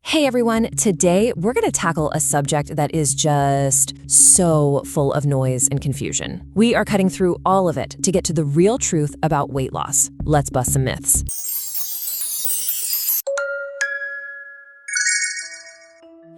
Hey everyone, today we're going to tackle a subject that is just so full of noise and confusion. We are cutting through all of it to get to the real truth about weight loss. Let's bust some myths.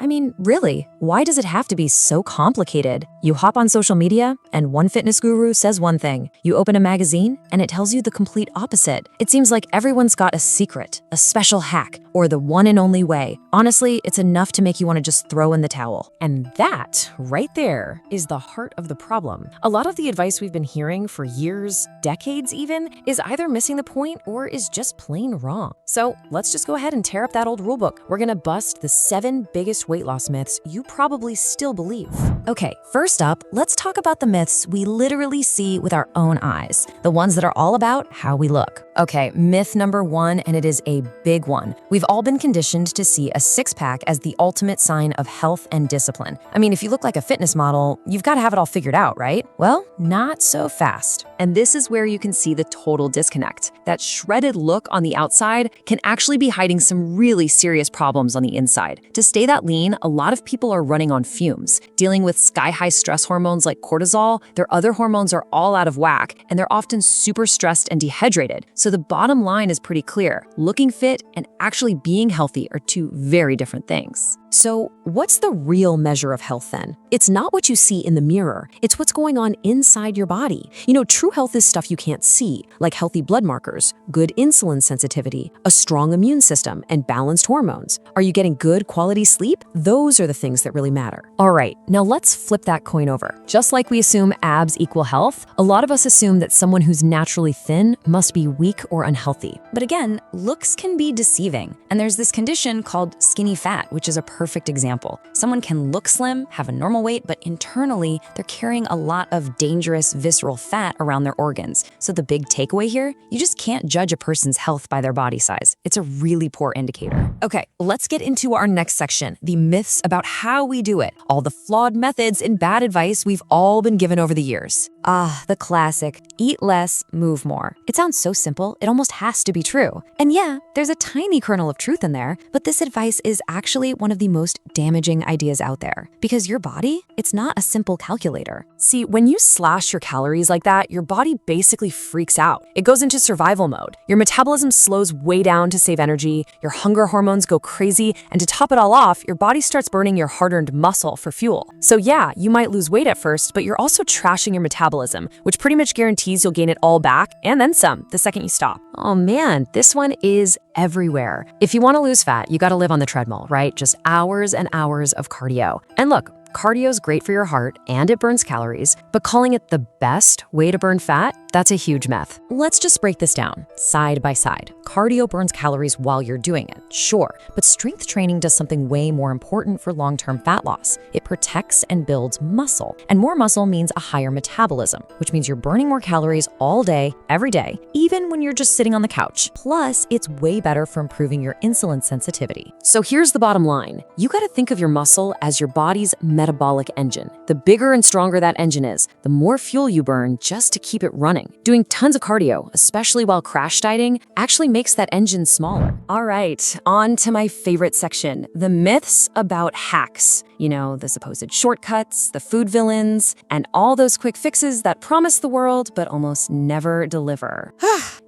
I mean, really, why does it have to be so complicated? You hop on social media, and one fitness guru says one thing. You open a magazine, and it tells you the complete opposite. It seems like everyone's got a secret, a special hack, or the one and only way. Honestly, it's enough to make you want to just throw in the towel. And that, right there, is the heart of the problem. A lot of the advice we've been hearing for years, decades even, is either missing the point or is just plain wrong. So let's just go ahead and tear up that old rulebook. We're gonna bust the 7 biggest weight loss myths you probably still believe. Okay, first up, let's talk about the myths we literally see with our own eyes, the ones that are all about how we look. Okay, myth number 1, and it is a big one. We've all been conditioned to see a six-pack as the ultimate sign of health and discipline. I mean, if you look like a fitness model, you've got to have it all figured out, right? Well, not so fast. And this is where you can see the total disconnect. That shredded look on the outside can actually be hiding some really serious problems on the inside. To stay that lean, a lot of people are running on fumes, dealing with sky-high stress hormones like cortisol. Their other hormones are all out of whack, and they're often super stressed and dehydrated. So the bottom line is pretty clear. Looking fit and actually being healthy are two very different things. So what's the real measure of health then? It's not what you see in the mirror. It's what's going on inside your body. You know, true health is stuff you can't see, like healthy blood markers, good insulin sensitivity, a strong immune system, and balanced hormones. Are you getting good quality sleep? Those are the things that really matter. All right, now let's flip that coin over. Just like we assume abs equal health, a lot of us assume that someone who's naturally thin must be weak or unhealthy. But again, looks can be deceiving. And there's this condition called skinny fat, which is a perfect example. Someone can look slim, have a normal weight, but internally, they're carrying a lot of dangerous visceral fat around their organs. So the big takeaway here, you just can't judge a person's health by their body size. It's a really poor indicator. Okay, let's get into our next section, the myths about how we do it, all the flawed methods and bad advice we've all been given over the years. The classic, eat less, move more. It sounds so simple, it almost has to be true. And yeah, there's a tiny kernel of truth in there, but this advice is actually one of the most damaging ideas out there. Because your body, it's not a simple calculator. See, when you slash your calories like that, your body basically freaks out. It goes into survival mode. Your metabolism slows way down to save energy, your hunger hormones go crazy, and to top it all off, your body starts burning your hard-earned muscle for fuel. So yeah, you might lose weight at first, but you're also trashing your metabolism, which pretty much guarantees you'll gain it all back and then some the second you stop. Oh man, this one is everywhere. If you want to lose fat, you got to live on the treadmill, right? Just hours and hours of cardio. And look, cardio is great for your heart and it burns calories, but calling it the best way to burn fat, that's a huge myth. Let's just break this down, side by side. Cardio burns calories while you're doing it, sure, but strength training does something way more important for long-term fat loss. It protects and builds muscle, and more muscle means a higher metabolism, which means you're burning more calories all day, every day, even when you're just sitting on the couch. Plus, it's way better for improving your insulin sensitivity. So here's the bottom line. You gotta think of your muscle as your body's metabolic engine. The bigger and stronger that engine is, the more fuel you burn just to keep it running. Doing tons of cardio, especially while crash dieting, actually makes that engine smaller. All right, on to my favorite section, the myths about hacks. You know, the supposed shortcuts, the food villains, and all those quick fixes that promise the world but almost never deliver.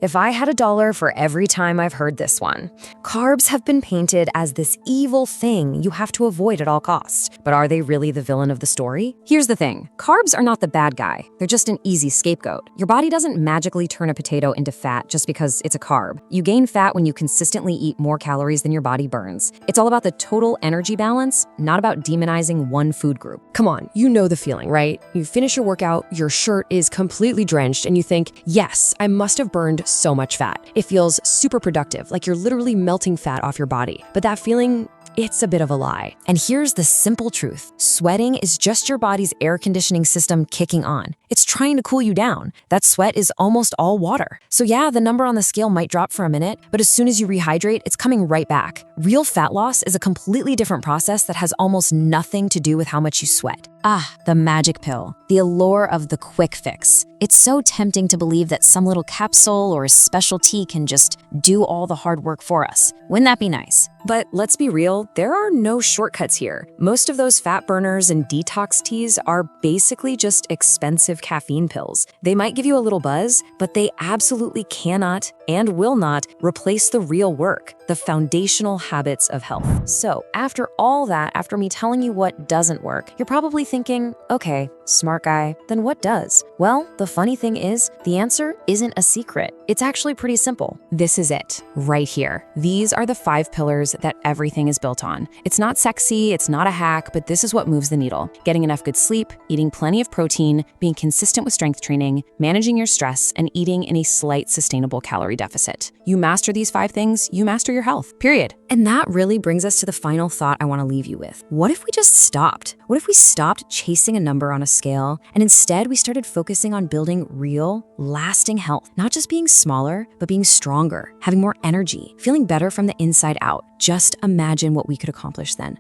If I had $1 for every time I've heard this one. Carbs have been painted as this evil thing you have to avoid at all costs. But are they really the villain of the story? Here's the thing. Carbs are not the bad guy. They're just an easy scapegoat. Your body doesn't magically turn a potato into fat just because it's a carb. You gain fat when you consistently eat more calories than your body burns. It's all about the total energy balance, not about demonizing one food group. Come on, you know the feeling, right? You finish your workout, your shirt is completely drenched, and you think, yes, I must have burned so much fat. It feels super productive, like you're literally melting fat off your body. But that feeling, it's a bit of a lie. And here's the simple truth. Sweating is just your body's air conditioning system kicking on. It's trying to cool you down. That sweat is almost all water. So yeah, the number on the scale might drop for a minute, but as soon as you rehydrate, it's coming right back. Real fat loss is a completely different process that has almost nothing to do with how much you sweat. Ah, the magic pill, the allure of the quick fix. It's so tempting to believe that some little capsule or special tea can just do all the hard work for us. Wouldn't that be nice? But let's be real, there are no shortcuts here. Most of those fat burners and detox teas are basically just expensive caffeine pills. They might give you a little buzz, but they absolutely cannot and will not replace the real work, the foundational habits of health. So after all that, after me telling you what doesn't work, you're probably thinking, okay, smart guy, then what does? Well, the funny thing is, the answer isn't a secret. It's actually pretty simple. This is it, right here. These are the 5 pillars that everything is built on. It's not sexy, it's not a hack, but this is what moves the needle. Getting enough good sleep, eating plenty of protein, being consistent with strength training, managing your stress, and eating in a slight sustainable calorie deficit. You master these 5 things, you master your health, period. And that really brings us to the final thought I want to leave you with. What if we just stopped? What if we stopped chasing a number on a scale and instead we started focusing on building real, lasting health? Not just being smaller, but being stronger, having more energy, feeling better from the inside out. Just imagine what we could accomplish then.